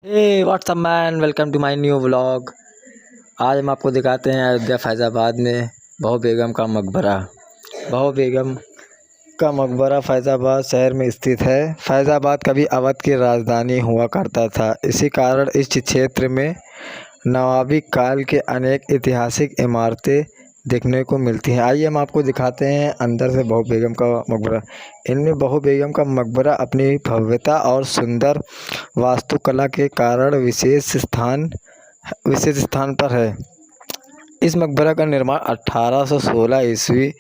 Hey what's up man, welcome to my new vlog. आज हम आपको दिखाते हैं अयोध्या फैज़ाबाद में बहू बेगम का मकबरा। बहू बेगम का मकबरा फैज़ाबाद शहर में स्थित है। फैज़ाबाद कभी अवध की राजधानी हुआ करता था। इसी कारण इस क्षेत्र में नवाबी काल के अनेक ऐतिहासिक इमारतें देखने को मिलती हैं। आइए हम आपको दिखाते हैं अंदर से बहू बेगम का मकबरा। इनमें बहू बेगम का मकबरा अपनी भव्यता और सुंदर वास्तुकला के कारण विशेष स्थान पर है। इस मकबरा का निर्माण 1816 ईस्वी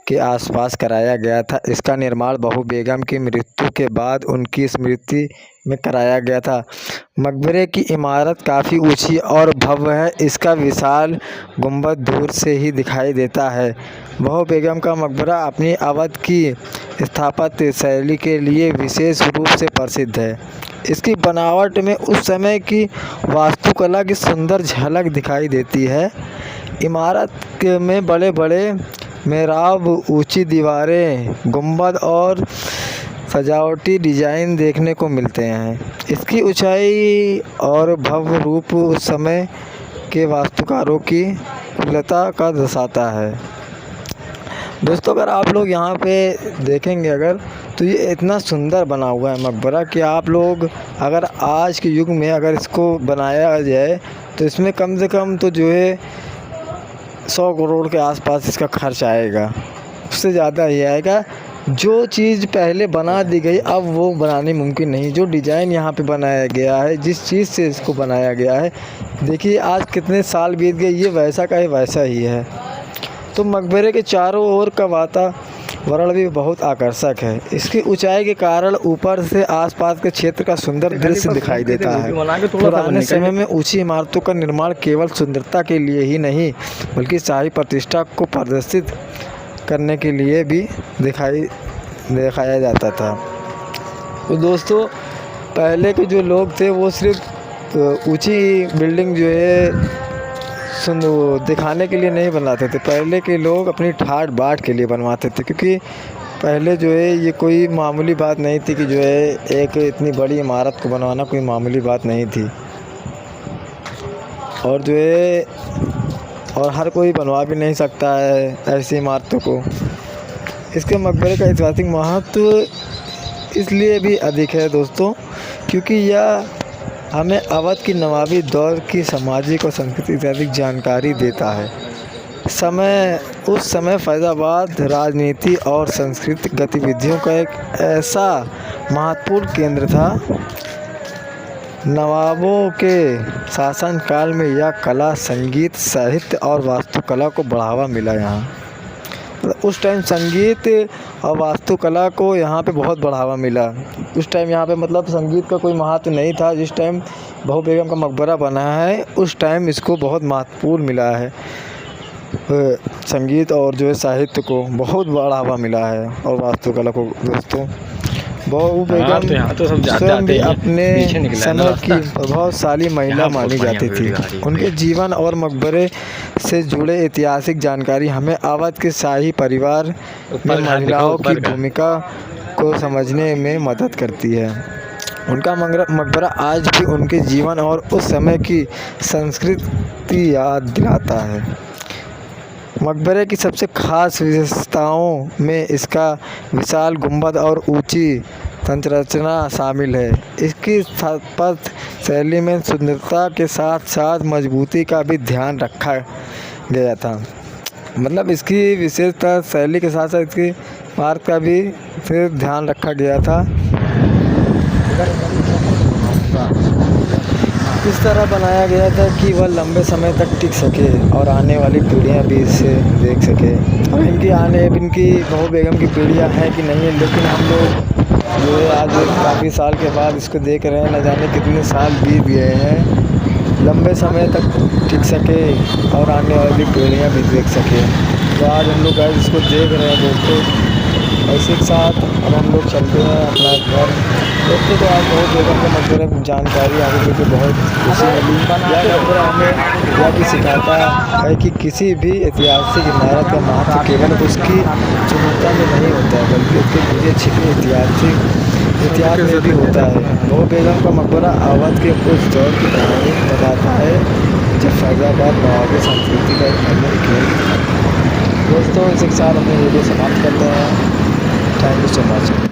के आसपास कराया गया था। इसका निर्माण बहू बेगम की मृत्यु के बाद उनकी स्मृति में कराया गया था। मकबरे की इमारत काफ़ी ऊंची और भव्य है। इसका विशाल गुंबद दूर से ही दिखाई देता है। बहू बेगम का मकबरा अपनी अवध की स्थापत्य शैली के लिए विशेष रूप से प्रसिद्ध है। इसकी बनावट में उस समय की वास्तुकला की सुंदर झलक दिखाई देती है। इमारत में बड़े बड़े मेहराब, ऊंची दीवारें, गुंबद और सजावटी डिजाइन देखने को मिलते हैं। इसकी ऊंचाई और भव्य रूप उस समय के वास्तुकारों की कुशलता का दर्शाता है। दोस्तों, अगर आप लोग यहाँ पे देखेंगे तो ये इतना सुंदर बना हुआ है मकबरा कि आप लोग अगर आज के युग में अगर इसको बनाया जाए तो इसमें कम से कम तो जो है 100 करोड़ के आसपास इसका खर्च आएगा। उससे ज़्यादा ही आएगा। जो चीज़ पहले बना दी गई अब वो बनानी मुमकिन नहीं। जो डिज़ाइन यहाँ पे बनाया गया है, जिस चीज़ से इसको बनाया गया है, देखिए आज कितने साल बीत गए, ये वैसा का वैसा ही है। तो मकबरे के चारों ओर का वातावरण भी बहुत आकर्षक है। इसकी ऊंचाई के कारण ऊपर से आसपास के क्षेत्र का सुंदर दृश्य दिखाई देता है। पुराने समय में ऊंची इमारतों का निर्माण केवल सुंदरता के लिए ही नहीं बल्कि शाही प्रतिष्ठा को प्रदर्शित करने के लिए भी दिखाया जाता था। तो दोस्तों, पहले के जो लोग थे वो सिर्फ ऊंची बिल्डिंग जो है दिखाने के लिए नहीं बनाते थे। पहले के लोग अपनी ठाट बाट के लिए बनवाते थे, क्योंकि पहले जो है ये कोई मामूली बात नहीं थी कि जो है एक इतनी बड़ी इमारत को बनवाना कोई मामूली बात नहीं थी। और जो है और हर कोई बनवा भी नहीं सकता है ऐसी इमारतों को। इसके मकबरे का ऐतिहासिक महत्व इसलिए भी अधिक है दोस्तों, क्योंकि यह हमें अवध की नवाबी दौर की सामाजिक और सांस्कृतिक जानकारी देता है। उस समय फैज़ाबाद राजनीति और सांस्कृतिक गतिविधियों का एक ऐसा महत्वपूर्ण केंद्र था। नवाबों के शासनकाल में यह कला, संगीत, साहित्य और वास्तुकला को बढ़ावा मिला। यहाँ उस टाइम संगीत और वास्तुकला को यहाँ पे बहुत बढ़ावा मिला। उस टाइम यहाँ पे मतलब संगीत का कोई महत्व नहीं था। जिस टाइम बहू बेगम का मकबरा बना है उस टाइम इसको बहुत महत्वपूर्ण मिला है। संगीत और जो है साहित्य को बहुत बढ़ावा मिला है और वास्तुकला को। दोस्तों, बहू बेगम स्वयं भी अपने समय की प्रभावशाली महिला मानी जाती थी। उनके जीवन और मकबरे से जुड़े ऐतिहासिक जानकारी हमें अवध के शाही परिवार में महिलाओं की भूमिका को समझने में मदद करती है। उनका मकबरा आज भी उनके जीवन और उस समय की संस्कृति याद दिलाता है। मकबरे की सबसे खास विशेषताओं में इसका विशाल गुंबद और ऊंची संरचना शामिल है। इसकी स्थापत्य शैली में सुंदरता के साथ साथ मजबूती का भी ध्यान रखा गया था। मतलब इसकी विशेषता शैली के साथ साथ इसकी इमारत का भी फिर ध्यान रखा गया था। इस तरह बनाया गया था कि वह लंबे समय तक टिक सके और आने वाली पीढ़ियां भी इसे देख सके। अब इनकी बहू बेगम की पीढ़ियां हैं कि नहीं है, लेकिन हम लोग जो है आज काफ़ी साल के बाद इसको देख रहे हैं। न जाने कितने साल बीत गए हैं। लंबे समय तक टिक सके और आने वाली पीढ़ियां भी देख सके। तो आज हम लोग इसको देख रहे हैं दोस्तों। इसी के साथ अब हम लोग चलते हैं अपना घर। दोस्तों, तो आज बहू बेगम का मकबरे में जानकारी आगे मुझे बहुत खुशी मिली। यह मकबरा हमें यह भी सिखाता है कि किसी भी ऐतिहासिक इमारत का महत्व केवल उसकी सुंदरता में नहीं होता है बल्कि उसके पीछे छिपे ऐतिहासिक इतिहास में भी होता है। महबूब बेगम का मकबरा अवध के उस दौर की कहानी बताता है जब फैज़ाबाद नवाबी संस्कृति का एक अहम केंद्र था। दोस्तों, इसी के साथ अपनी वीडियो समाप्त करते हैं। Thank you so much.